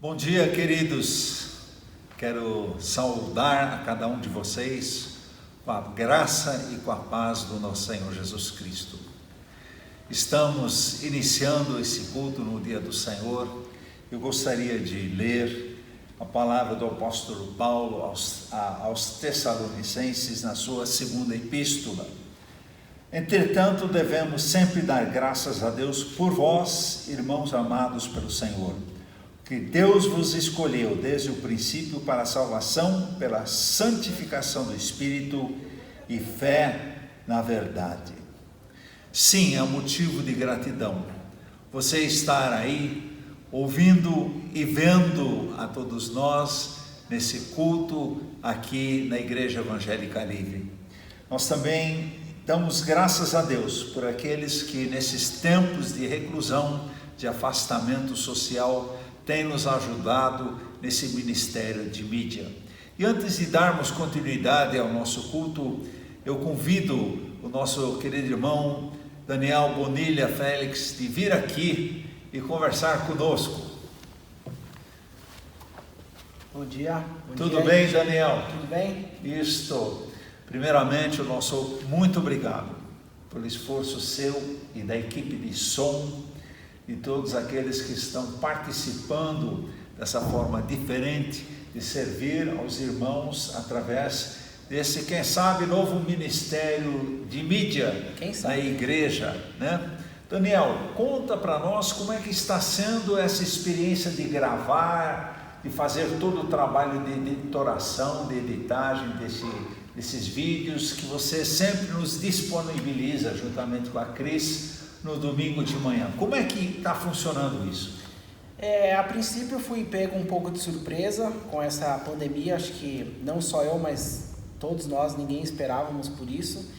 Bom dia, queridos. Quero saudar a cada um de vocês com a graça e com a paz do nosso Senhor Jesus Cristo. Estamos iniciando esse culto no dia do Senhor. Eu gostaria de ler a palavra do apóstolo Paulo aos Tessalonicenses na sua segunda epístola. Entretanto, devemos sempre dar graças a Deus por vós, irmãos amados pelo Senhor, que Deus vos escolheu desde o princípio para a salvação, pela santificação do Espírito e fé na verdade. Sim, é um motivo de gratidão você estar aí, ouvindo e vendo a todos nós nesse culto aqui na Igreja Evangélica Livre. Nós também damos graças a Deus por aqueles que nesses tempos de reclusão, de afastamento social, têm nos ajudado nesse ministério de mídia. E antes de darmos continuidade ao nosso culto, eu convido o nosso querido irmão Daniel Bonilha Félix de vir aqui e conversar conosco. Bom dia. Tudo bem, Daniel? Tudo bem? Isto. Primeiramente, o nosso muito obrigado pelo esforço seu e da equipe de som e todos aqueles que estão participando dessa forma diferente de servir aos irmãos através desse, quem sabe, novo ministério de mídia na igreja, né? Daniel, conta para nós como é que está sendo essa experiência de gravar, de fazer todo o trabalho de editoração, de editagem desses vídeos que você sempre nos disponibiliza juntamente com a Cris no domingo de manhã. Como é que está funcionando isso? A princípio eu fui pego um pouco de surpresa com essa pandemia, acho que não só eu, mas todos nós, ninguém esperávamos por isso.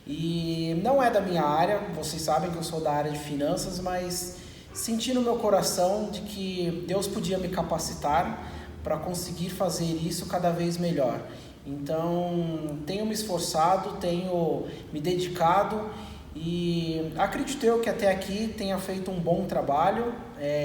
E não é da minha área, vocês sabem que eu sou da área de finanças, mas senti no meu coração de que Deus podia me capacitar para conseguir fazer isso cada vez melhor. Então, tenho me esforçado, tenho me dedicado e acredito eu que até aqui tenha feito um bom trabalho.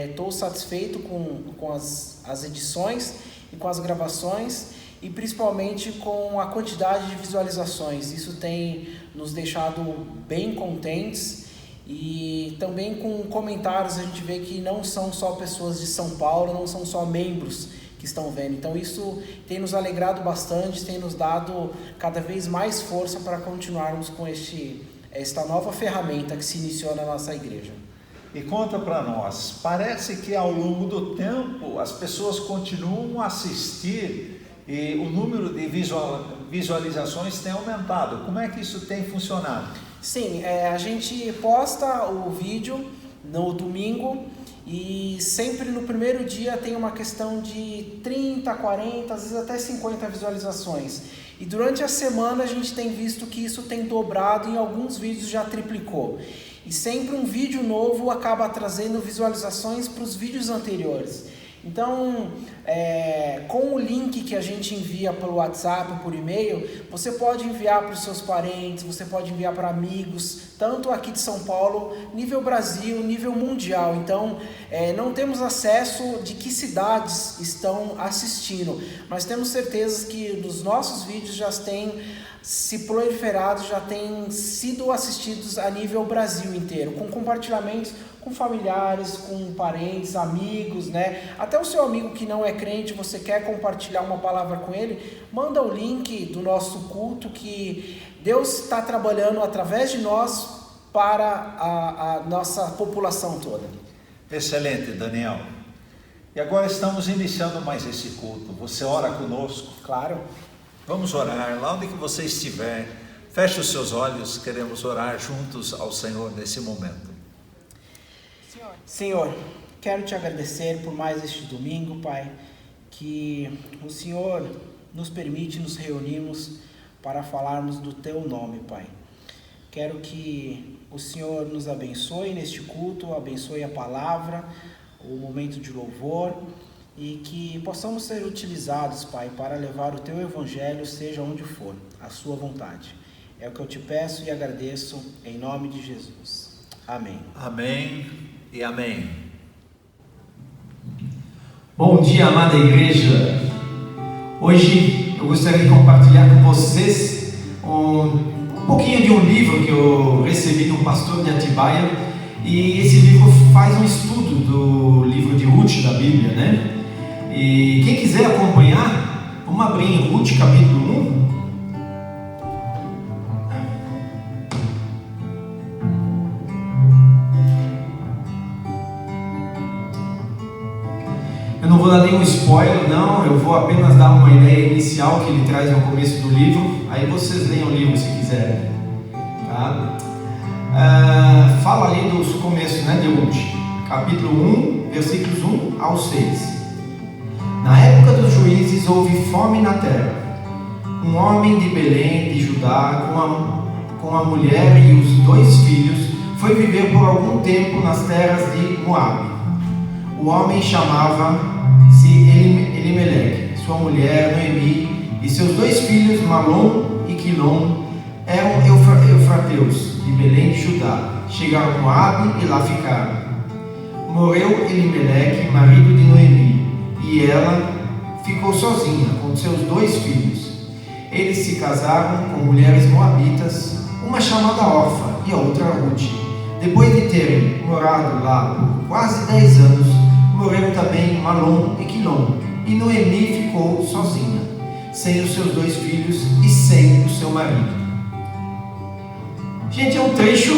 Estou satisfeito com as edições e com as gravações e principalmente com a quantidade de visualizações. Isso tem nos deixado bem contentes e também com comentários a gente vê que não são só pessoas de São Paulo, não são só membros que estão vendo. Então isso tem nos alegrado bastante, tem nos dado cada vez mais força para continuarmos com esta nova ferramenta que se iniciou na nossa igreja. E conta para nós, parece que ao longo do tempo as pessoas continuam a assistir e o número de visualizações tem aumentado. Como é que isso tem funcionado? Sim, a gente posta o vídeo no domingo e sempre no primeiro dia tem uma questão de 30, 40, às vezes até 50 visualizações. E durante a semana a gente tem visto que isso tem dobrado, em alguns vídeos já triplicou. E sempre um vídeo novo acaba trazendo visualizações para os vídeos anteriores. Então, com o link que a gente envia pelo WhatsApp, por e-mail, você pode enviar para os seus parentes, você pode enviar para amigos, tanto aqui de São Paulo, nível Brasil, nível mundial. Então, não temos acesso de que cidades estão assistindo, mas temos certeza que os nossos vídeos já têm se proliferado, já têm sido assistidos a nível Brasil inteiro, com compartilhamentos com familiares, com parentes, amigos, né? Até o seu amigo que não é crente, você quer compartilhar uma palavra com ele, manda o link do nosso culto, que Deus está trabalhando através de nós para a nossa população toda. Excelente, Daniel. E agora estamos iniciando mais esse culto. Você ora conosco? Claro. Vamos orar, lá onde que você estiver, feche os seus olhos, queremos orar juntos ao Senhor nesse momento. Senhor, quero te agradecer por mais este domingo, Pai, que o Senhor nos permite nos reunirmos para falarmos do Teu nome, Pai. Quero que o Senhor nos abençoe neste culto, abençoe a palavra, o momento de louvor, e que possamos ser utilizados, Pai, para levar o Teu Evangelho, seja onde for, a Sua vontade. É o que eu te peço e agradeço, em nome de Jesus. Amém. Amém e amém. Bom dia, amada igreja. Hoje eu gostaria de compartilhar com vocês um pouquinho de um livro que eu recebi de um pastor de Atibaia. E esse livro faz um estudo do livro de Ruth da Bíblia, né? E quem quiser acompanhar, vamos abrir em Ruth capítulo 1. Eu não vou dar nenhum spoiler, não, eu vou apenas dar uma ideia inicial que ele traz no começo do livro, aí vocês leiam o livro se quiserem, tá? Fala ali do começo, né, de Ruth, capítulo 1, versículos 1 ao 6. Na época dos juízes houve fome na terra. Um homem de Belém, de Judá, com a mulher e os 2 filhos, foi viver por algum tempo nas terras de Moabe. O homem chamava-se Elimeleque, sua mulher Noemi e seus 2 filhos Malom e Quilom eram eufrateus de Belém de Judá. Chegaram a Moabe e lá ficaram. Morreu Elimeleque, marido de Noemi, e ela ficou sozinha com seus 2 filhos. Eles se casaram com mulheres moabitas, uma chamada Orfa e a outra Ruth. Depois de terem morado lá por quase 10 anos, morreram também Malom e Quilom, e Noemi ficou sozinha, sem os seus 2 filhos e sem o seu marido. Gente, é um trecho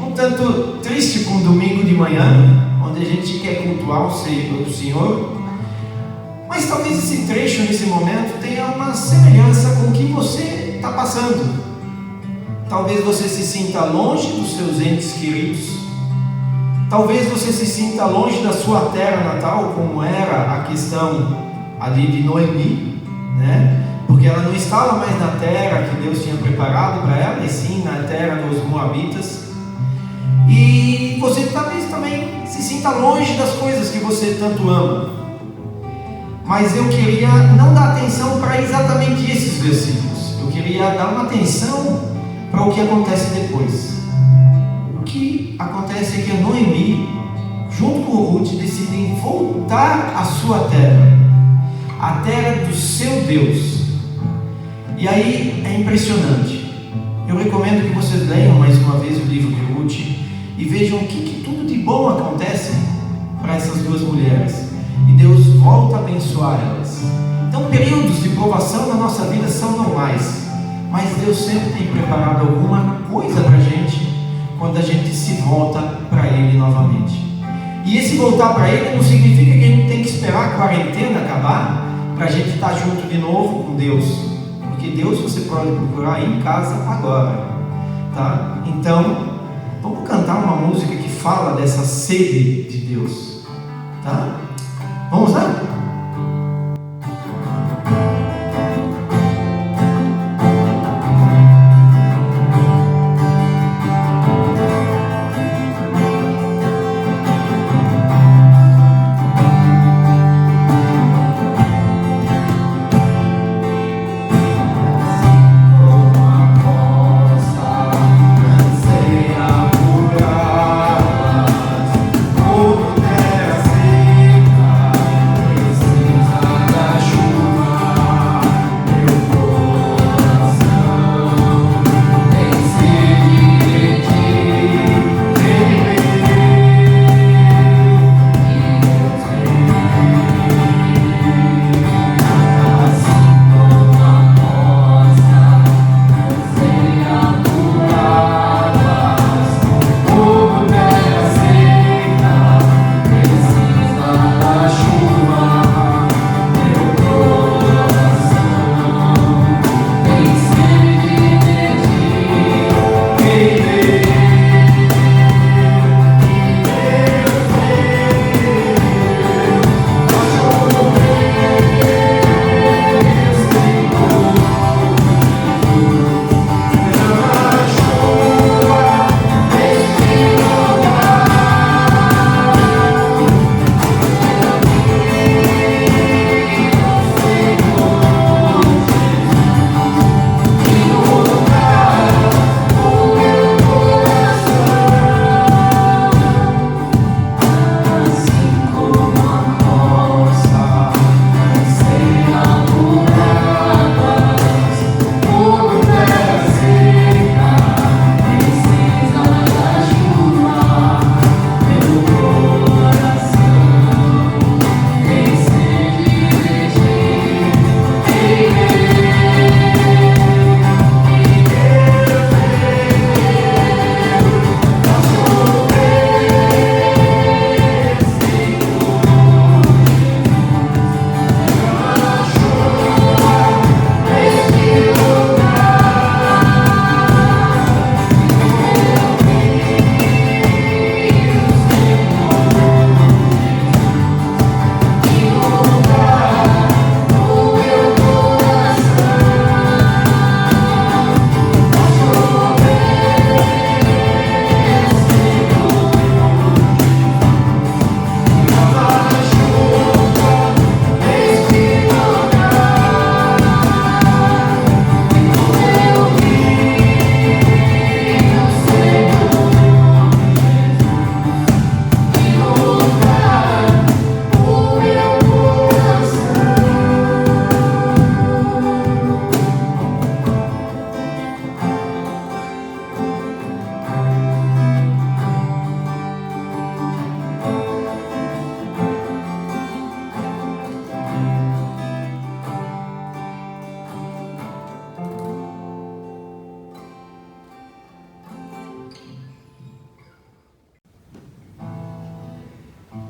um tanto triste com um domingo de manhã, onde a gente quer cultuar o Senhor, mas talvez esse trecho, nesse momento, tenha uma semelhança com o que você está passando. Talvez você se sinta longe dos seus entes queridos. Talvez você se sinta longe da sua terra natal, como era a questão ali de Noemi, né? Porque ela não estava mais na terra que Deus tinha preparado para ela, e sim na terra dos Moabitas. E você talvez também se sinta longe das coisas que você tanto ama. Mas eu queria não dar atenção para exatamente esses versículos. Eu queria dar uma atenção para o que acontece depois. O que acontece é que a Noemi, junto com o Ruth, decidem voltar à sua terra, a terra do seu Deus. E aí é impressionante. Eu recomendo que vocês leiam mais uma vez o livro de Ruth e vejam o que tudo de bom acontece para essas 2 mulheres. E Deus volta a abençoar elas. Então, períodos de provação na nossa vida são normais, mas Deus sempre tem preparado alguma coisa para a gente quando a gente se volta para Ele novamente. E esse voltar para Ele não significa que a gente tem que esperar a quarentena acabar para a gente estar junto de novo com Deus, porque Deus você pode procurar aí em casa agora, tá? Então, vamos cantar uma música que fala dessa sede de Deus, tá? Vamos lá? Terra seca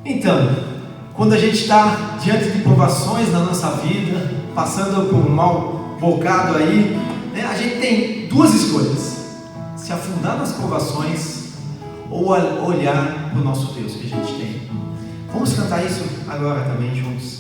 Então, quando a gente está diante de provações na nossa vida, passando por um mau bocado aí, né, a gente tem duas escolhas: se afundar nas provações ou olhar para o nosso Deus que a gente tem. Vamos cantar isso agora também juntos.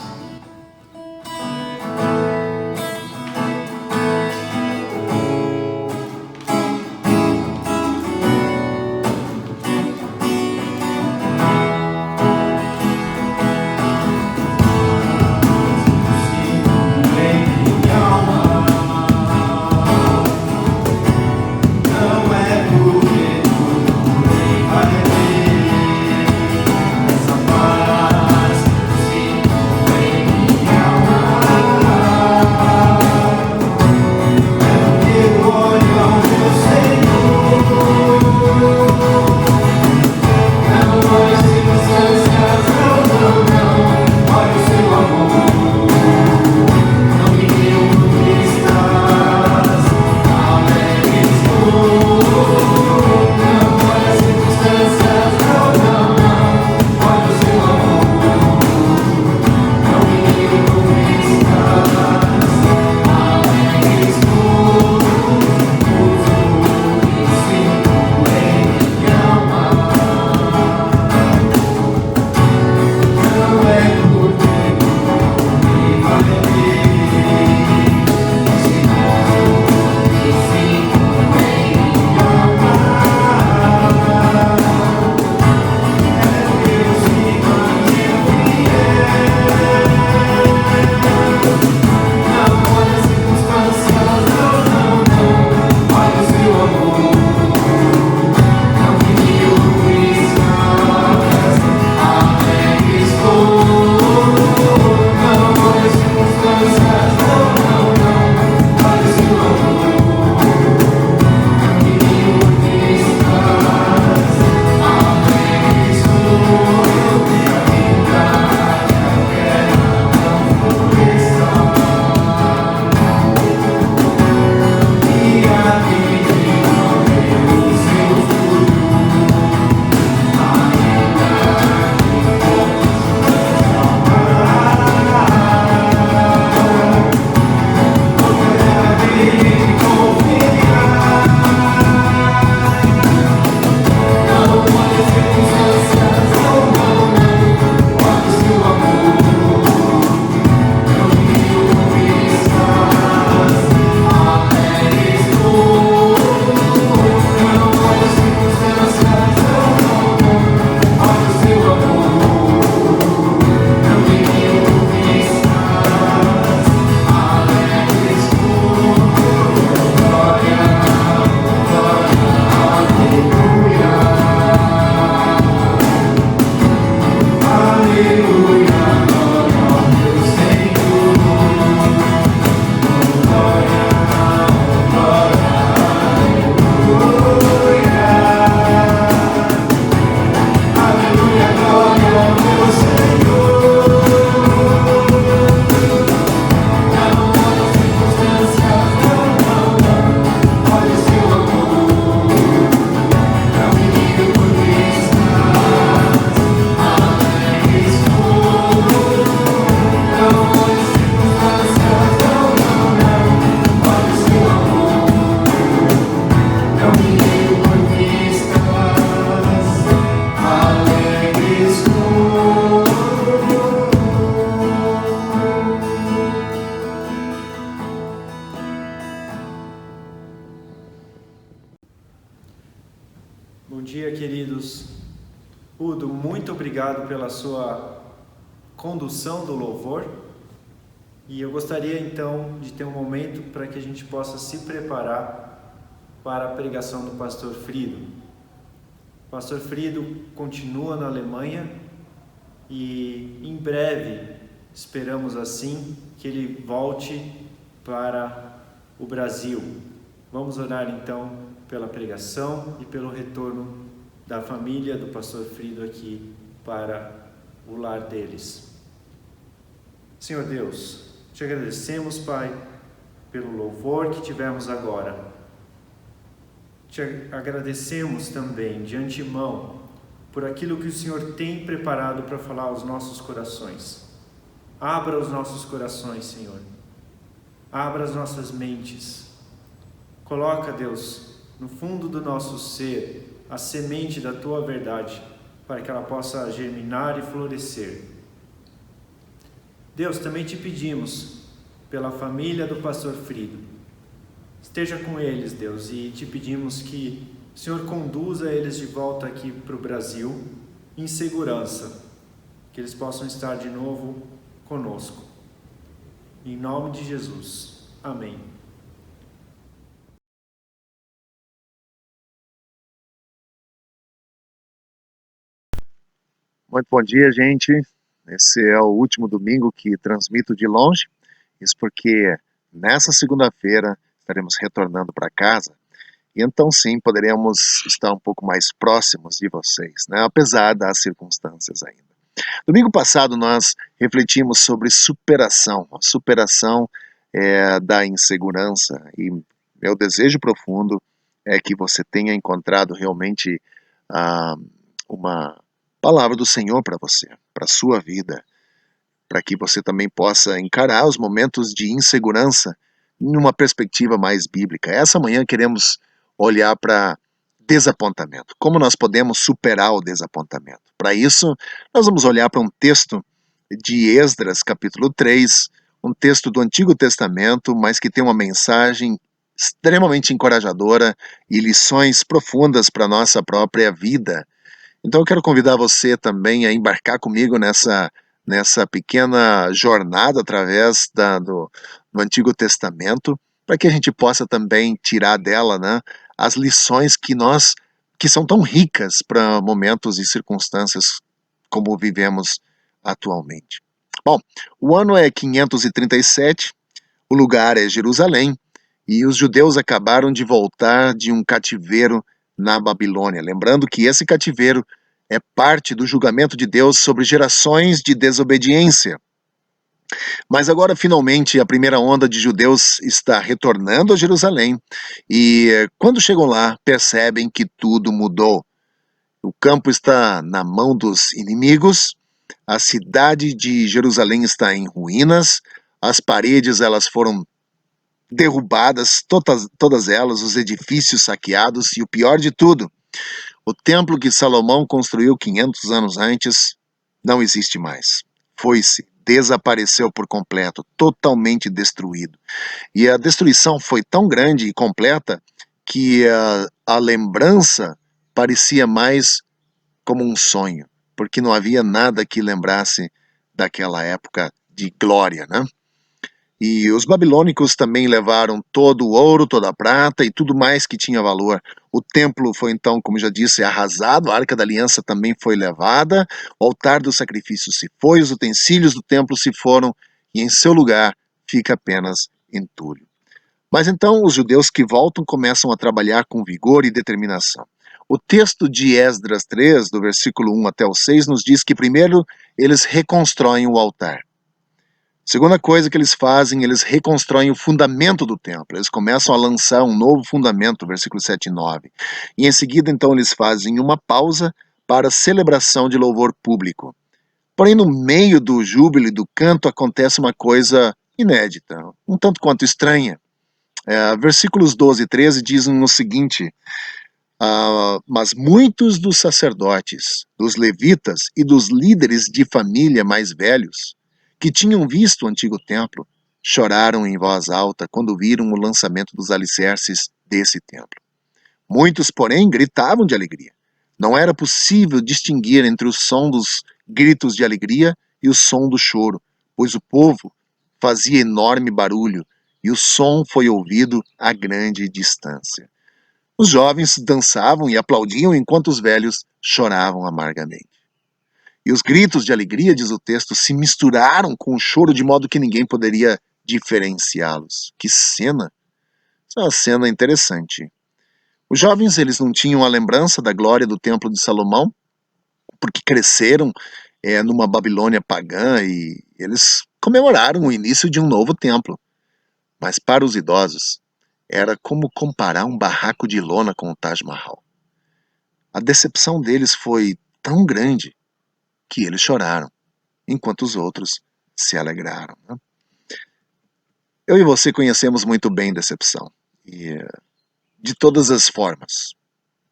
Bom dia, queridos. Udo, muito obrigado pela sua condução do louvor. E eu gostaria então de ter um momento para que a gente possa se preparar para a pregação do pastor Frido. O pastor Frido continua na Alemanha e em breve, esperamos assim, que ele volte para o Brasil. Vamos orar então pela pregação e pelo retorno da família do pastor Frido aqui para o lar deles. Senhor Deus, te agradecemos, Pai, pelo louvor que tivemos agora. Te agradecemos também de antemão por aquilo que o Senhor tem preparado para falar aos nossos corações. Abra os nossos corações, Senhor. Abra as nossas mentes. Coloca, Deus, no fundo do nosso ser, a semente da Tua verdade, para que ela possa germinar e florescer. Deus, também te pedimos pela família do pastor Frido. Esteja com eles, Deus, e te pedimos que o Senhor conduza eles de volta aqui para o Brasil em segurança, que eles possam estar de novo conosco. Em nome de Jesus. Amém. Muito bom dia, gente. Esse é o último domingo que transmito de longe. Isso porque nessa segunda-feira estaremos retornando para casa. E então sim, poderemos estar um pouco mais próximos de vocês, né? Apesar das circunstâncias ainda. Domingo passado nós refletimos sobre superação. A superação da insegurança. E meu desejo profundo é que você tenha encontrado realmente uma palavra do Senhor para você, para a sua vida, para que você também possa encarar os momentos de insegurança numa perspectiva mais bíblica. Essa manhã queremos olhar para desapontamento. Como nós podemos superar o desapontamento? Para isso, nós vamos olhar para um texto de Esdras, capítulo 3, um texto do Antigo Testamento, mas que tem uma mensagem extremamente encorajadora e lições profundas para a nossa própria vida. Então eu quero convidar você também a embarcar comigo nessa pequena jornada através do Antigo Testamento, para que a gente possa também tirar dela, né, as lições que são tão ricas para momentos e circunstâncias como vivemos atualmente. Bom, o ano é 537, o lugar é Jerusalém, e os judeus acabaram de voltar de um cativeiro na Babilônia. Lembrando que esse cativeiro é parte do julgamento de Deus sobre gerações de desobediência. Mas agora, finalmente, a primeira onda de judeus está retornando a Jerusalém e, quando chegam lá, percebem que tudo mudou. O campo está na mão dos inimigos, a cidade de Jerusalém está em ruínas, as paredes elas foram derrubadas, todas elas, os edifícios saqueados e o pior de tudo, o templo que Salomão construiu 500 anos antes não existe mais. Foi-se, desapareceu por completo, totalmente destruído. E a destruição foi tão grande e completa que a lembrança parecia mais como um sonho, porque não havia nada que lembrasse daquela época de glória, né? E os babilônicos também levaram todo o ouro, toda a prata e tudo mais que tinha valor. O templo foi então, como já disse, arrasado, a Arca da Aliança também foi levada, o altar do sacrifício se foi, os utensílios do templo se foram, e em seu lugar fica apenas entulho. Mas então os judeus que voltam começam a trabalhar com vigor e determinação. O texto de Esdras 3, do versículo 1 até o 6, nos diz que primeiro eles reconstroem o altar. Segunda coisa que eles fazem, eles reconstroem o fundamento do templo. Eles começam a lançar um novo fundamento, versículos 7 e 9. E em seguida, então, eles fazem uma pausa para celebração de louvor público. Porém, no meio do júbilo e do canto, acontece uma coisa inédita, um tanto quanto estranha. Versículos 12 e 13 dizem o seguinte: mas muitos dos sacerdotes, dos levitas e dos líderes de família mais velhos, que tinham visto o antigo templo, choraram em voz alta quando viram o lançamento dos alicerces desse templo. Muitos, porém, gritavam de alegria. Não era possível distinguir entre o som dos gritos de alegria e o som do choro, pois o povo fazia enorme barulho e o som foi ouvido a grande distância. Os jovens dançavam e aplaudiam enquanto os velhos choravam amargamente. E os gritos de alegria, diz o texto, se misturaram com o choro de modo que ninguém poderia diferenciá-los. Que cena! Isso é uma cena interessante. Os jovens, eles não tinham a lembrança da glória do templo de Salomão, porque cresceram numa Babilônia pagã e eles comemoraram o início de um novo templo. Mas para os idosos, era como comparar um barraco de lona com o Taj Mahal. A decepção deles foi tão grande que eles choraram, enquanto os outros se alegraram. Né? Eu e você conhecemos muito bem decepção, e de todas as formas.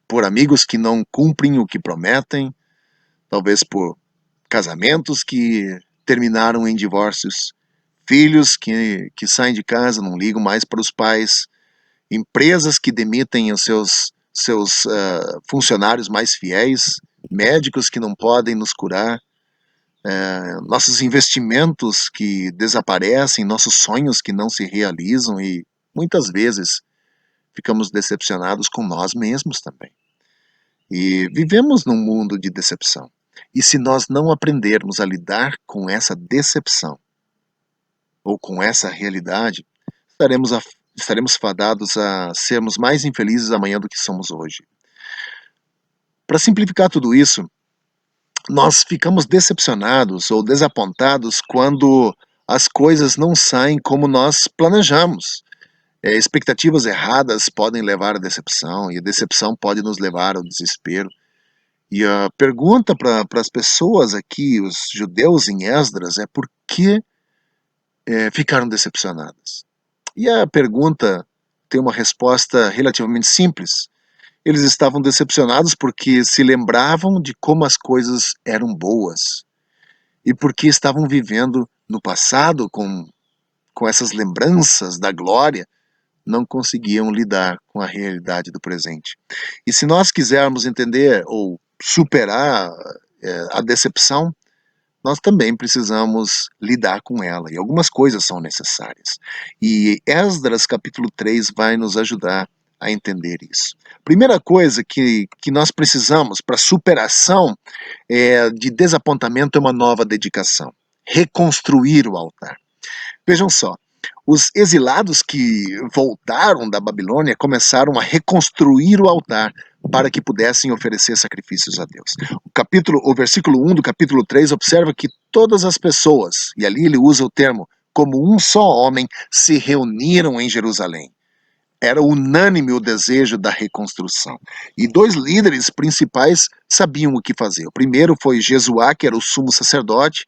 Por amigos que não cumprem o que prometem, talvez por casamentos que terminaram em divórcios, filhos que saem de casa, não ligam mais para os pais, empresas que demitem os seus funcionários mais fiéis, médicos que não podem nos curar, nossos investimentos que desaparecem, nossos sonhos que não se realizam e muitas vezes ficamos decepcionados com nós mesmos também. E vivemos num mundo de decepção. E se nós não aprendermos a lidar com essa decepção ou com essa realidade, estaremos fadados a sermos mais infelizes amanhã do que somos hoje. Para simplificar tudo isso, nós ficamos decepcionados ou desapontados quando as coisas não saem como nós planejamos. Expectativas erradas podem levar à decepção, e a decepção pode nos levar ao desespero. E a pergunta para as pessoas aqui, os judeus em Esdras, é por que ficaram decepcionadas? E a pergunta tem uma resposta relativamente simples. Eles estavam decepcionados porque se lembravam de como as coisas eram boas e porque estavam vivendo no passado com essas lembranças da glória, não conseguiam lidar com a realidade do presente. E se nós quisermos entender ou superar a decepção, nós também precisamos lidar com ela, e algumas coisas são necessárias. E Esdras capítulo 3 vai nos ajudar a entender isso. Primeira coisa que nós precisamos para superação de desapontamento é uma nova dedicação. Reconstruir o altar. Vejam só, os exilados que voltaram da Babilônia começaram a reconstruir o altar para que pudessem oferecer sacrifícios a Deus. O versículo 1 do capítulo 3 observa que todas as pessoas, e ali ele usa o termo, como um só homem, se reuniram em Jerusalém. Era unânime o desejo da reconstrução. E dois líderes principais sabiam o que fazer. O primeiro foi Jesuá, que era o sumo sacerdote,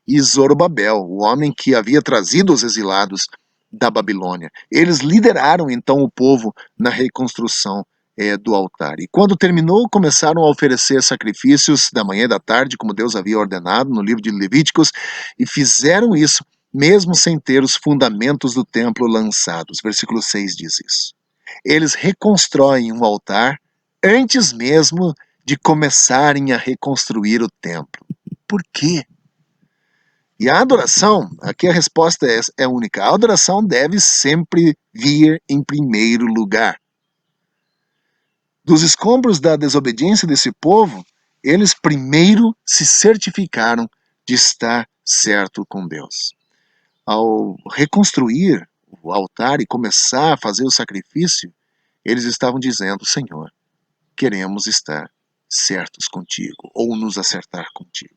e Zorobabel, o homem que havia trazido os exilados da Babilônia. Eles lideraram então o povo na reconstrução do altar. E quando terminou, começaram a oferecer sacrifícios da manhã e da tarde, como Deus havia ordenado no livro de Levíticos, e fizeram isso mesmo sem ter os fundamentos do templo lançados. Versículo 6 diz isso. Eles reconstroem um altar antes mesmo de começarem a reconstruir o templo. Por quê? E a adoração, aqui a resposta é única, a adoração deve sempre vir em primeiro lugar. Dos escombros da desobediência desse povo, eles primeiro se certificaram de estar certo com Deus. Ao reconstruir o altar e começar a fazer o sacrifício, eles estavam dizendo: Senhor, queremos estar certos contigo, ou nos acertar contigo.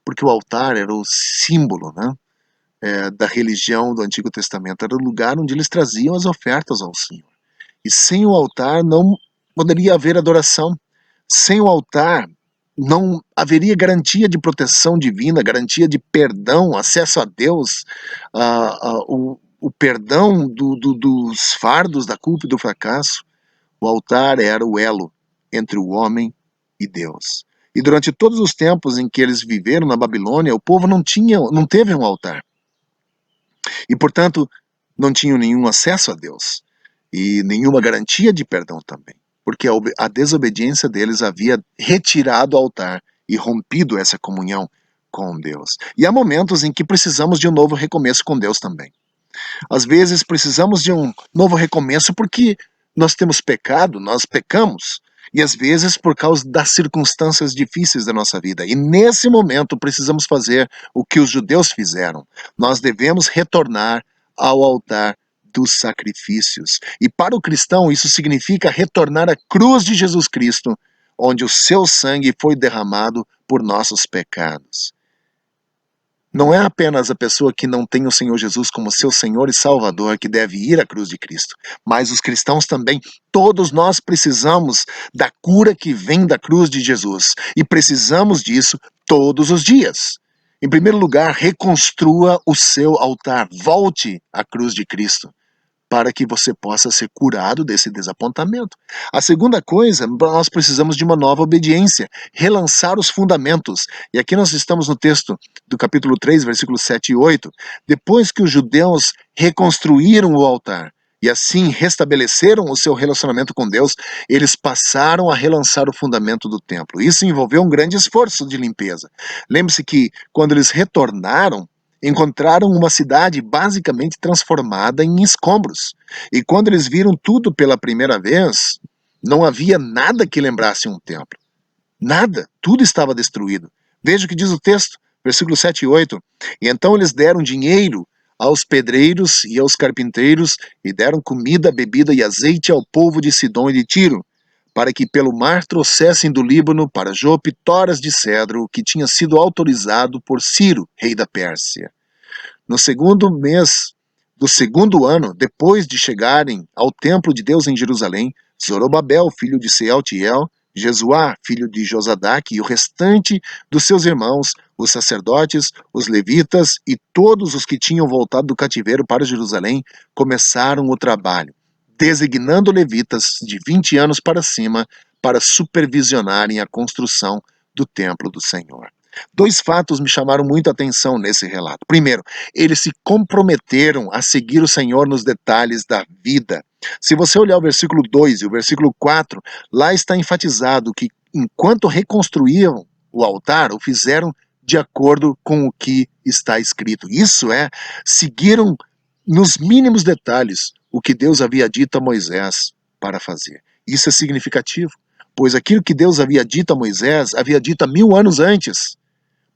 Porque o altar era o símbolo, né, da religião do Antigo Testamento, era o lugar onde eles traziam as ofertas ao Senhor. E sem o altar não poderia haver adoração. Sem o altar não haveria garantia de proteção divina, garantia de perdão, acesso a Deus, o perdão dos fardos, da culpa e do fracasso. O altar era o elo entre o homem e Deus. E durante todos os tempos em que eles viveram na Babilônia, o povo não teve um altar. E, portanto, não tinham nenhum acesso a Deus. E nenhuma garantia de perdão também. Porque a desobediência deles havia retirado o altar e rompido essa comunhão com Deus. E há momentos em que precisamos de um novo recomeço com Deus também. Às vezes precisamos de um novo recomeço porque nós temos pecado, nós pecamos. E às vezes por causa das circunstâncias difíceis da nossa vida. E nesse momento precisamos fazer o que os judeus fizeram. Nós devemos retornar ao altar dos sacrifícios. E para o cristão isso significa retornar à cruz de Jesus Cristo, onde o seu sangue foi derramado por nossos pecados. Não é apenas a pessoa que não tem o Senhor Jesus como seu Senhor e Salvador que deve ir à cruz de Cristo, mas os cristãos também. Todos nós precisamos da cura que vem da cruz de Jesus e precisamos disso todos os dias. Em primeiro lugar, reconstrua o seu altar, volte à cruz de Cristo, para que você possa ser curado desse desapontamento. A segunda coisa, nós precisamos de uma nova obediência, relançar os fundamentos. E aqui nós estamos no texto do capítulo 3, versículos 7 e 8. Depois que os judeus reconstruíram o altar e assim restabeleceram o seu relacionamento com Deus, eles passaram a relançar o fundamento do templo. Isso envolveu um grande esforço de limpeza. Lembre-se que quando eles retornaram, encontraram uma cidade basicamente transformada em escombros. E quando eles viram tudo pela primeira vez, não havia nada que lembrasse um templo. Nada, tudo estava destruído. Veja o que diz o texto, versículos 7 e 8. E então eles deram dinheiro aos pedreiros e aos carpinteiros, e deram comida, bebida e azeite ao povo de Sidom e de Tiro, para que pelo mar trouxessem do Líbano para Jope toras de cedro, que tinha sido autorizado por Ciro, rei da Pérsia. No segundo mês do segundo ano, depois de chegarem ao templo de Deus em Jerusalém, Zorobabel, filho de Sealtiel, Jesuá, filho de Josadaque, e o restante dos seus irmãos, os sacerdotes, os levitas e todos os que tinham voltado do cativeiro para Jerusalém, começaram o trabalho, designando levitas de 20 anos para cima para supervisionarem a construção do templo do Senhor. Dois fatos me chamaram muito a atenção nesse relato. Primeiro, eles se comprometeram a seguir o Senhor nos detalhes da vida. Se você olhar o versículo 2 e o versículo 4, lá está enfatizado que enquanto reconstruíam o altar, o fizeram de acordo com o que está escrito. Isso é, seguiram nos mínimos detalhes o que Deus havia dito a Moisés para fazer. Isso é significativo, pois aquilo que Deus havia dito a Moisés, havia dito há 1000 anos antes.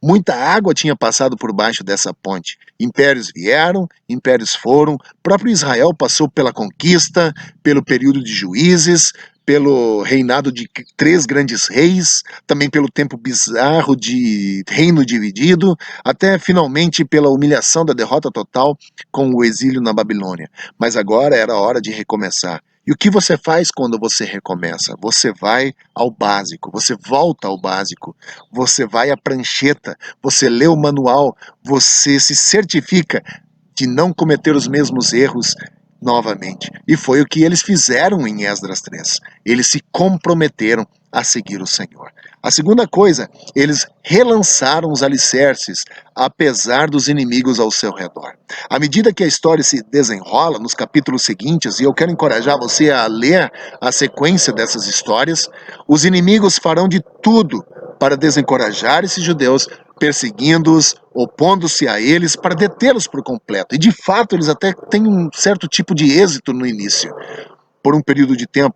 Muita água tinha passado por baixo dessa ponte. Impérios vieram, impérios foram. O próprio Israel passou pela conquista, pelo período de juízes, pelo reinado de 3 grandes reis, também pelo tempo bizarro de reino dividido, até finalmente pela humilhação da derrota total com o exílio na Babilônia. Mas agora era a hora de recomeçar. E o que você faz quando você recomeça? Você vai ao básico, você volta ao básico, você vai à prancheta, você lê o manual, você se certifica de não cometer os mesmos erros novamente. E foi o que eles fizeram em Esdras 3. Eles se comprometeram a seguir o Senhor. A segunda coisa, eles relançaram os alicerces, apesar dos inimigos ao seu redor. À medida que a história se desenrola nos capítulos seguintes, e eu quero encorajar você a ler a sequência dessas histórias, os inimigos farão de tudo para desencorajar esses judeus, perseguindo-os, opondo-se a eles para detê-los por completo. E de fato eles até têm um certo tipo de êxito no início, por um período de tempo.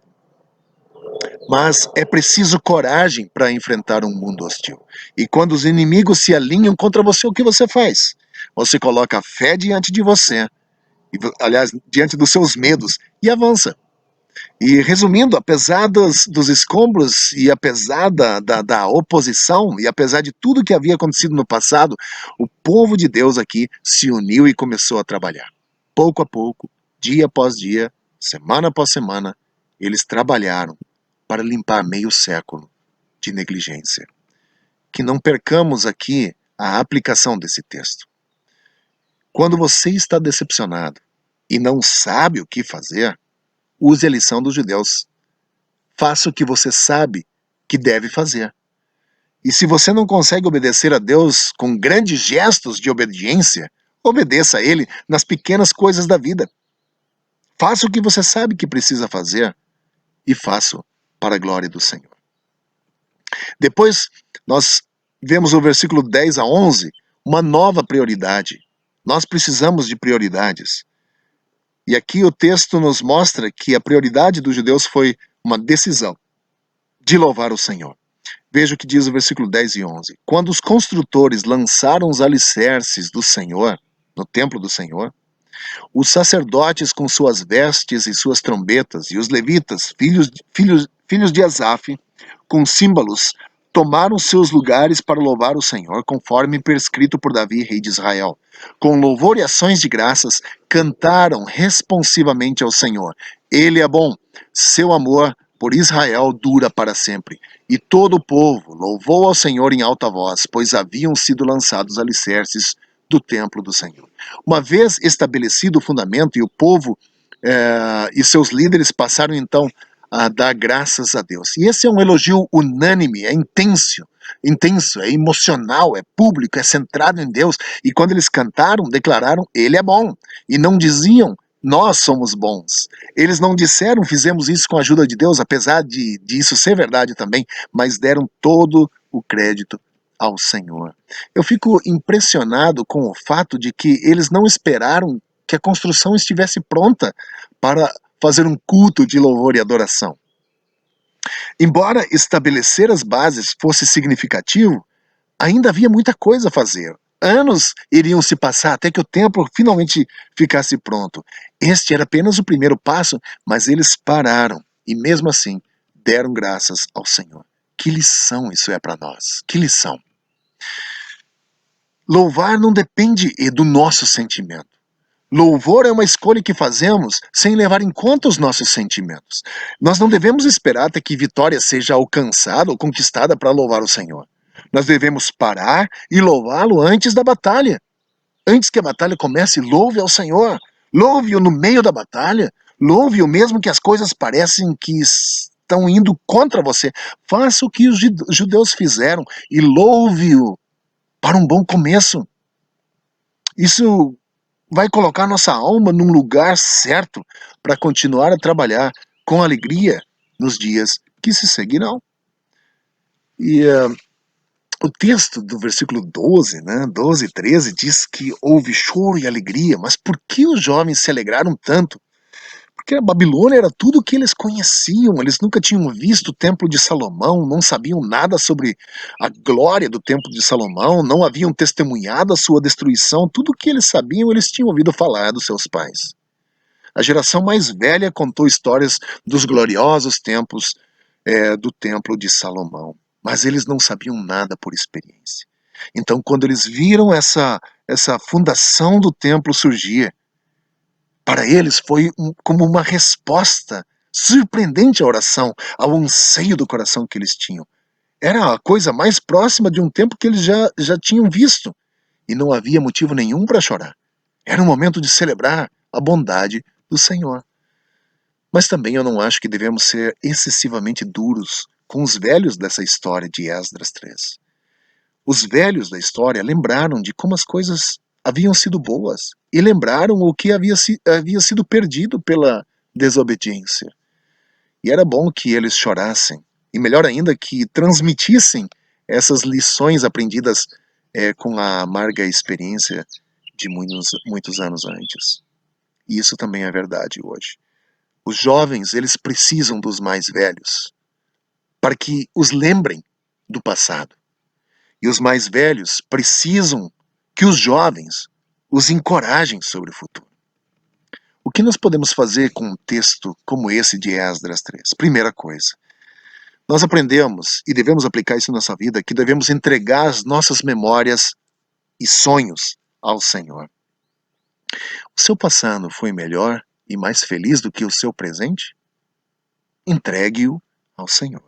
Mas é preciso coragem para enfrentar um mundo hostil. E quando os inimigos se alinham contra você, o que você faz? Você coloca a fé diante de você, aliás, diante dos seus medos, e avança. E resumindo, apesar dos escombros e apesar da oposição e apesar de tudo que havia acontecido no passado, o povo de Deus aqui se uniu e começou a trabalhar. Pouco a pouco, dia após dia, semana após semana, eles trabalharam para limpar meio século de negligência. Que não percamos aqui a aplicação desse texto. Quando você está decepcionado e não sabe o que fazer, use a lição dos judeus. Faça o que você sabe que deve fazer. E se você não consegue obedecer a Deus com grandes gestos de obediência, obedeça a Ele nas pequenas coisas da vida. Faça o que você sabe que precisa fazer e faça para a glória do Senhor. Depois, nós vemos o versículo 10 a 11, uma nova prioridade. Nós precisamos de prioridades. E aqui o texto nos mostra que a prioridade dos judeus foi uma decisão de louvar o Senhor. Veja o que diz o versículo 10 e 11. Quando os construtores lançaram os alicerces do Senhor, no templo do Senhor, os sacerdotes com suas vestes e suas trombetas, e os levitas, filhos de Asaf, com símbolos, tomaram seus lugares para louvar o Senhor, conforme prescrito por Davi, rei de Israel. Com louvor e ações de graças, cantaram responsivamente ao Senhor. Ele é bom, seu amor por Israel dura para sempre. E todo o povo louvou ao Senhor em alta voz, pois haviam sido lançados alicerces do templo do Senhor. Uma vez estabelecido o fundamento, e o povo e seus líderes passaram então a dar graças a Deus. E esse é um elogio unânime, é intenso, é emocional, é público, é centrado em Deus. E quando eles cantaram, declararam, Ele é bom. E não diziam, nós somos bons. Eles não disseram, fizemos isso com a ajuda de Deus, apesar de isso ser verdade também, mas deram todo o crédito ao Senhor. Eu fico impressionado com o fato de que eles não esperaram que a construção estivesse pronta para fazer um culto de louvor e adoração. Embora estabelecer as bases fosse significativo, ainda havia muita coisa a fazer. Anos iriam se passar até que o templo finalmente ficasse pronto. Este era apenas o primeiro passo, mas eles pararam e mesmo assim deram graças ao Senhor. Que lição isso é para nós? Que lição! Louvar não depende do nosso sentimento. Louvor é uma escolha que fazemos sem levar em conta os nossos sentimentos. Nós não devemos esperar até que vitória seja alcançada ou conquistada para louvar o Senhor. Nós devemos parar e louvá-lo antes da batalha. Antes que a batalha comece, louve ao Senhor. Louve-o no meio da batalha. Louve-o mesmo que as coisas parecem que estão indo contra você. Faça o que os judeus fizeram e louve-o para um bom começo. Isso vai colocar nossa alma num lugar certo para continuar a trabalhar com alegria nos dias que se seguirão. E o texto do versículo 12, 12 e 13, diz que houve choro e alegria, mas por que os jovens se alegraram tanto? Porque a Babilônia era tudo o que eles conheciam, eles nunca tinham visto o Templo de Salomão, não sabiam nada sobre a glória do Templo de Salomão, não haviam testemunhado a sua destruição, tudo o que eles sabiam, eles tinham ouvido falar dos seus pais. A geração mais velha contou histórias dos gloriosos templos do Templo de Salomão, mas eles não sabiam nada por experiência. Então, quando eles viram essa fundação do templo surgir, para eles foi como uma resposta surpreendente à oração, ao anseio do coração que eles tinham. Era a coisa mais próxima de um tempo que eles já tinham visto. E não havia motivo nenhum para chorar. Era um momento de celebrar a bondade do Senhor. Mas também eu não acho que devemos ser excessivamente duros com os velhos dessa história de Esdras 3. Os velhos da história lembraram de como as coisas haviam sido boas e lembraram o que havia sido perdido pela desobediência. E era bom que eles chorassem, e melhor ainda que transmitissem essas lições aprendidas com a amarga experiência de muitos anos antes. E isso também é verdade hoje. Os jovens, eles precisam dos mais velhos para que os lembrem do passado. E os mais velhos precisam que os jovens os encorajem sobre o futuro. O que nós podemos fazer com um texto como esse de Esdras 3? Primeira coisa, nós aprendemos e devemos aplicar isso na nossa vida, que devemos entregar as nossas memórias e sonhos ao Senhor. O seu passado foi melhor e mais feliz do que o seu presente? Entregue-o ao Senhor.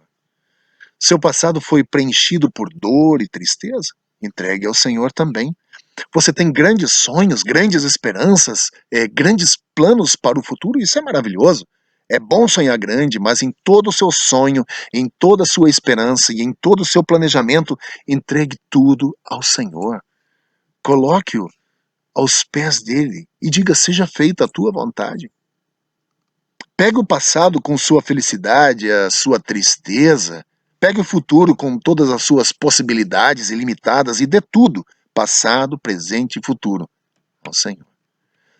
Seu passado foi preenchido por dor e tristeza? Entregue ao Senhor também. Você tem grandes sonhos, grandes esperanças, grandes planos para o futuro? Isso é maravilhoso. É bom sonhar grande, mas em todo o seu sonho, em toda a sua esperança e em todo o seu planejamento, entregue tudo ao Senhor. Coloque-o aos pés dele e diga, seja feita a tua vontade. Pegue o passado com sua felicidade, a sua tristeza. Pegue o futuro com todas as suas possibilidades ilimitadas e dê tudo, passado, presente e futuro, ao Senhor.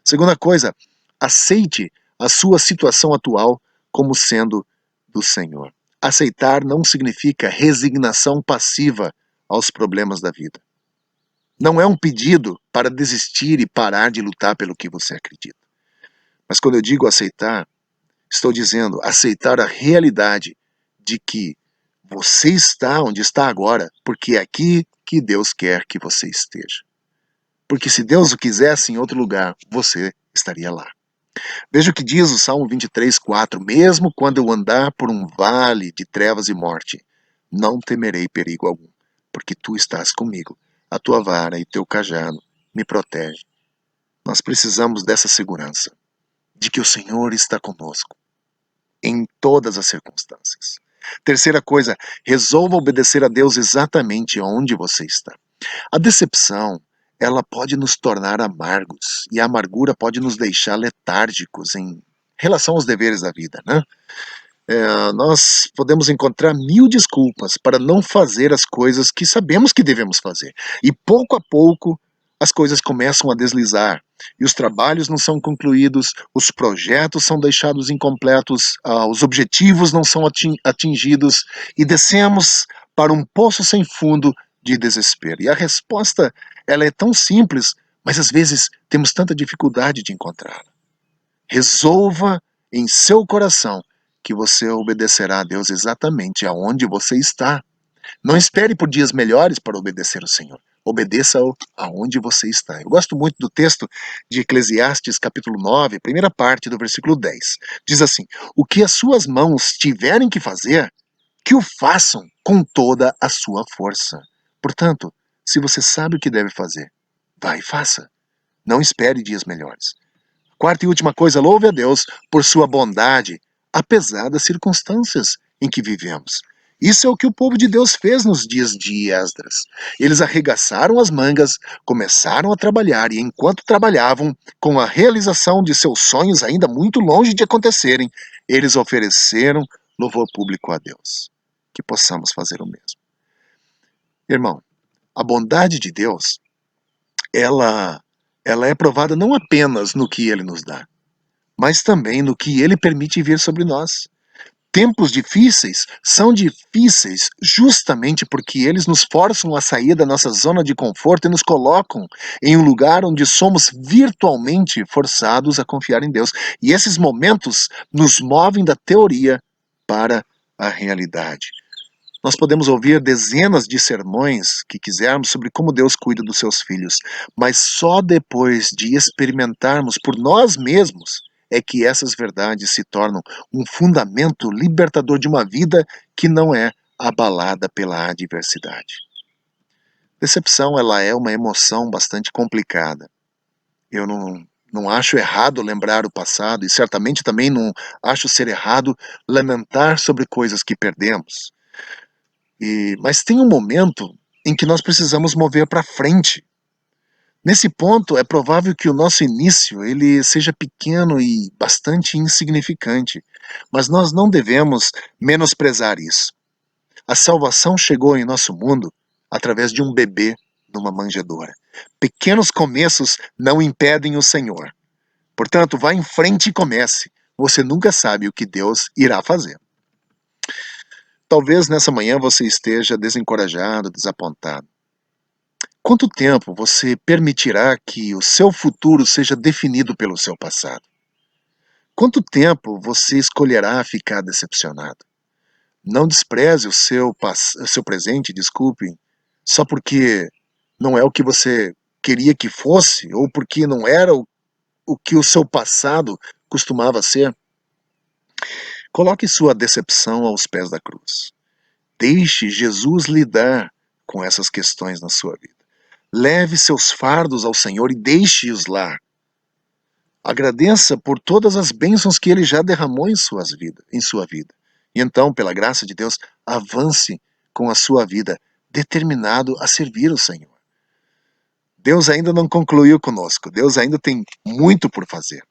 Segunda coisa, aceite a sua situação atual como sendo do Senhor. Aceitar não significa resignação passiva aos problemas da vida. Não é um pedido para desistir e parar de lutar pelo que você acredita. Mas quando eu digo aceitar, estou dizendo aceitar a realidade de que Você está onde está agora, porque é aqui que Deus quer que você esteja. Porque se Deus o quisesse em outro lugar, você estaria lá. Veja o que diz o Salmo 23:4: mesmo quando eu andar por um vale de trevas e morte, não temerei perigo algum, porque tu estás comigo. A tua vara e teu cajado me protegem. Nós precisamos dessa segurança, de que o Senhor está conosco, em todas as circunstâncias. Terceira coisa, resolva obedecer a Deus exatamente onde você está. A decepção, ela pode nos tornar amargos, e a amargura pode nos deixar letárgicos em relação aos deveres da vida, né? Nós podemos encontrar mil desculpas para não fazer as coisas que sabemos que devemos fazer. E pouco a pouco as coisas começam a deslizar. E os trabalhos não são concluídos, os projetos são deixados incompletos, os objetivos não são atingidos e descemos para um poço sem fundo de desespero. E a resposta, ela é tão simples, mas às vezes temos tanta dificuldade de encontrá-la. Resolva em seu coração que você obedecerá a Deus exatamente aonde você está. Não espere por dias melhores para obedecer ao Senhor. Obedeça-o aonde você está. Eu gosto muito do texto de Eclesiastes, capítulo 9, primeira parte do versículo 10. Diz assim: o que as suas mãos tiverem que fazer, que o façam com toda a sua força. Portanto, se você sabe o que deve fazer, vá e faça. Não espere dias melhores. Quarta e última coisa, louve a Deus por sua bondade, apesar das circunstâncias em que vivemos. Isso é o que o povo de Deus fez nos dias de Esdras. Eles arregaçaram as mangas, começaram a trabalhar e enquanto trabalhavam, com a realização de seus sonhos ainda muito longe de acontecerem, eles ofereceram louvor público a Deus. Que possamos fazer o mesmo. Irmão, a bondade de Deus, ela é provada não apenas no que Ele nos dá, mas também no que Ele permite vir sobre nós. Tempos difíceis são difíceis justamente porque eles nos forçam a sair da nossa zona de conforto e nos colocam em um lugar onde somos virtualmente forçados a confiar em Deus. E esses momentos nos movem da teoria para a realidade. Nós podemos ouvir dezenas de sermões que quisermos sobre como Deus cuida dos seus filhos, mas só depois de experimentarmos por nós mesmos é que essas verdades se tornam um fundamento libertador de uma vida que não é abalada pela adversidade. Decepção, ela é uma emoção bastante complicada. Eu não acho errado lembrar o passado e certamente também não acho ser errado lamentar sobre coisas que perdemos. Mas tem um momento em que nós precisamos mover para frente. Nesse ponto, é provável que o nosso início ele seja pequeno e bastante insignificante, mas nós não devemos menosprezar isso. A salvação chegou em nosso mundo através de um bebê numa manjedoura. Pequenos começos não impedem o Senhor. Portanto, vá em frente e comece. Você nunca sabe o que Deus irá fazer. Talvez nessa manhã você esteja desencorajado, desapontado. Quanto tempo você permitirá que o seu futuro seja definido pelo seu passado? Quanto tempo você escolherá ficar decepcionado? Não despreze o seu presente, desculpe, só porque não é o que você queria que fosse ou porque não era o que o seu passado costumava ser. Coloque sua decepção aos pés da cruz. Deixe Jesus lidar com essas questões na sua vida. Leve seus fardos ao Senhor e deixe-os lá. Agradeça por todas as bênçãos que Ele já derramou em sua vida. E então, pela graça de Deus, avance com a sua vida, determinado a servir o Senhor. Deus ainda não concluiu conosco. Deus ainda tem muito por fazer.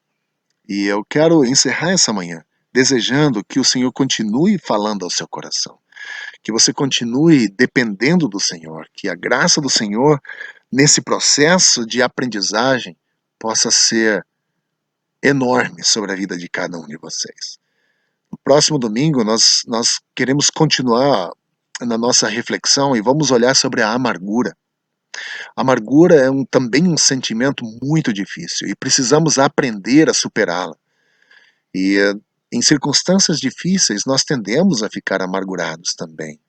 E eu quero encerrar essa manhã desejando que o Senhor continue falando ao seu coração. Que você continue dependendo do Senhor, que a graça do Senhor nesse processo de aprendizagem possa ser enorme sobre a vida de cada um de vocês. No próximo domingo nós queremos continuar na nossa reflexão e vamos olhar sobre a amargura. A amargura é também um sentimento muito difícil e precisamos aprender a superá-la. E em circunstâncias difíceis nós tendemos a ficar amargurados também.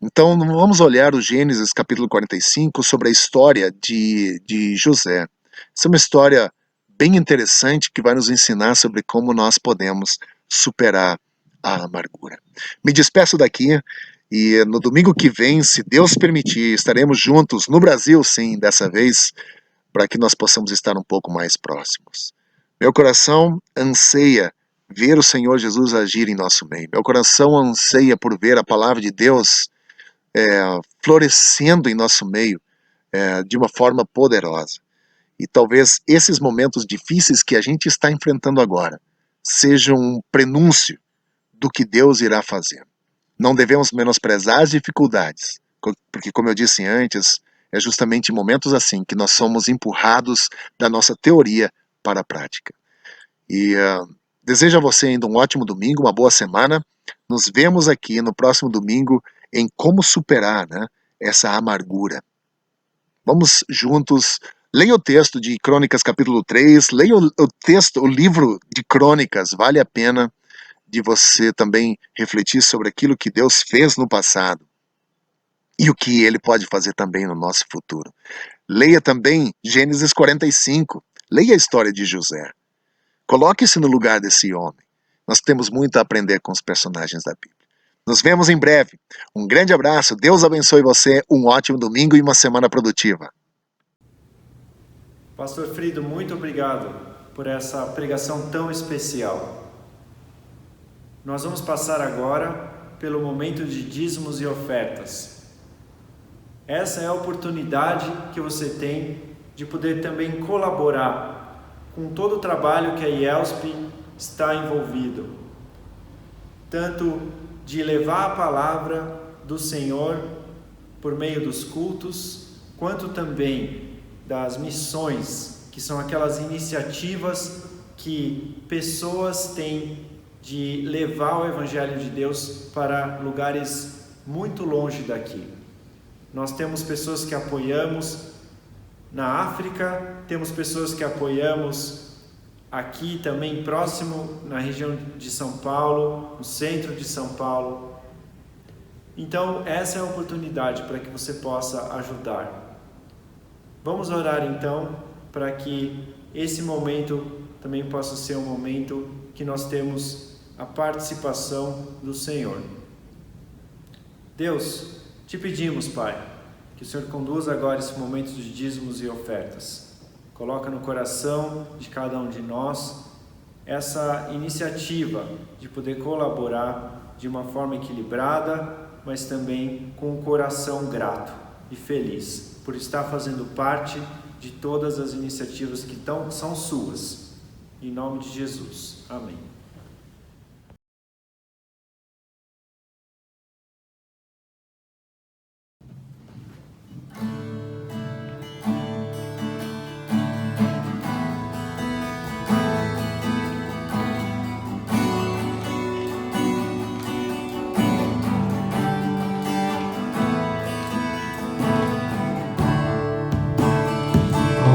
Então vamos olhar o Gênesis capítulo 45 sobre a história de José. Essa é uma história bem interessante que vai nos ensinar sobre como nós podemos superar a amargura. Me despeço daqui e no domingo que vem, se Deus permitir, estaremos juntos no Brasil, sim, dessa vez, para que nós possamos estar um pouco mais próximos. Meu coração anseia ver o Senhor Jesus agir em nosso meio. Meu coração anseia por ver a palavra de Deus florescendo em nosso meio de uma forma poderosa. E talvez esses momentos difíceis que a gente está enfrentando agora sejam um prenúncio do que Deus irá fazer. Não devemos menosprezar as dificuldades, porque, como eu disse antes, é justamente em momentos assim que nós somos empurrados da nossa teoria para a prática. E desejo a você ainda um ótimo domingo, uma boa semana. Nos vemos aqui no próximo domingo em como superar, né, essa amargura. Vamos juntos, leia o texto de Crônicas capítulo 3, leia o livro de Crônicas, vale a pena de você também refletir sobre aquilo que Deus fez no passado e o que Ele pode fazer também no nosso futuro. Leia também Gênesis 45, leia a história de José. Coloque-se no lugar desse homem. Nós temos muito a aprender com os personagens da Bíblia. Nos vemos em breve. Um grande abraço, Deus abençoe você, um ótimo domingo e uma semana produtiva. Pastor Frido, muito obrigado por essa pregação tão especial. Nós vamos passar agora pelo momento de dízimos e ofertas. Essa é a oportunidade que você tem de poder também colaborar com todo o trabalho que a IELSP está envolvido, tanto de levar a palavra do Senhor por meio dos cultos, quanto também das missões, que são aquelas iniciativas que pessoas têm de levar o Evangelho de Deus para lugares muito longe daqui. Nós temos pessoas que apoiamos na África, temos pessoas que apoiamos aqui também próximo na região de São Paulo, no centro de São Paulo. Então essa é a oportunidade para que você possa ajudar. Vamos orar então para que esse momento também possa ser um momento que nós temos a participação do Senhor. Deus, te pedimos, Pai, que o Senhor conduza agora esse momento de dízimos e ofertas. Coloca no coração de cada um de nós essa iniciativa de poder colaborar de uma forma equilibrada, mas também com um coração grato e feliz por estar fazendo parte de todas as iniciativas que são suas. Em nome de Jesus. Amém.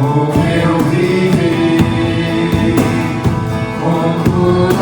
Como eu viver, como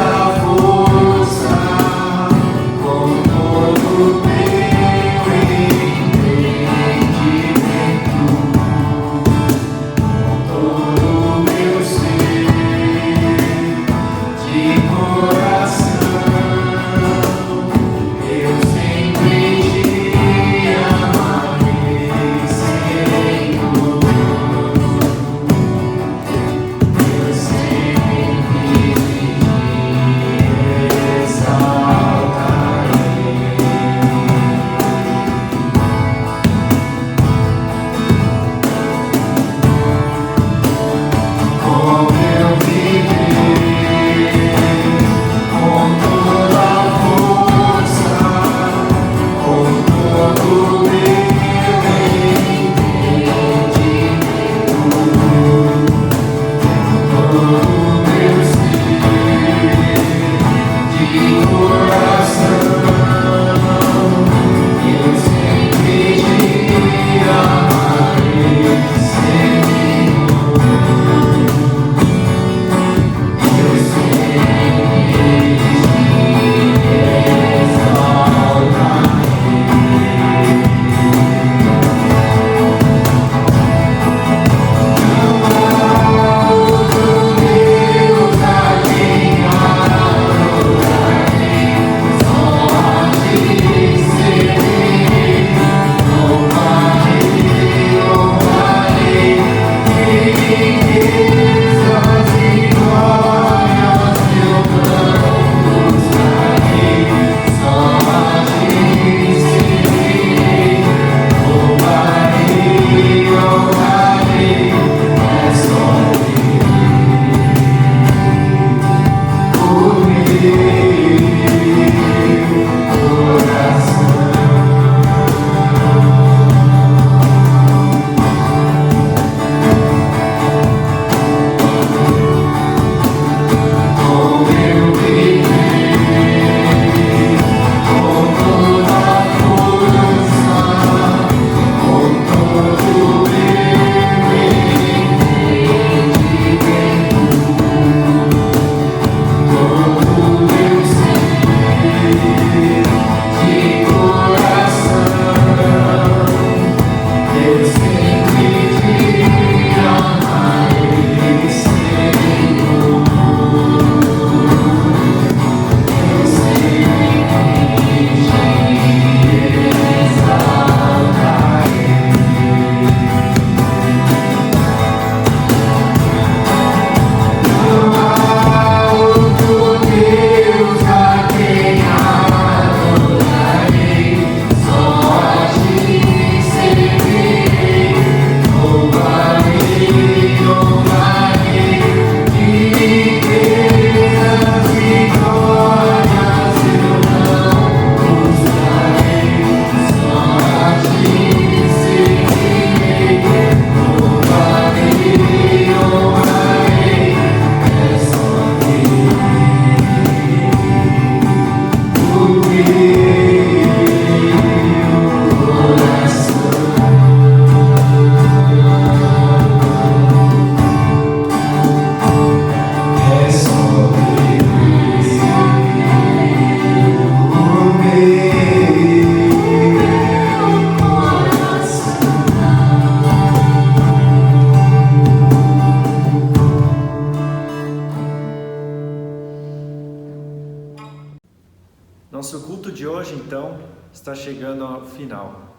hoje, então, está chegando ao final.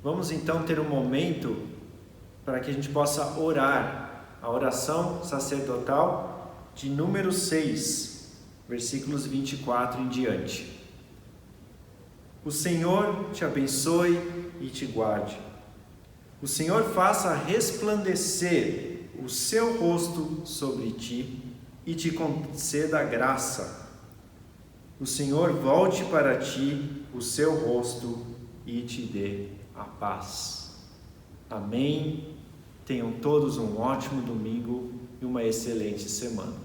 Vamos então ter um momento para que a gente possa orar, a oração sacerdotal de número 6, versículos 24 em diante. O Senhor te abençoe e te guarde. O Senhor faça resplandecer o seu rosto sobre ti e te conceda graça. O Senhor volte para ti o seu rosto e te dê a paz. Amém. Tenham todos um ótimo domingo e uma excelente semana.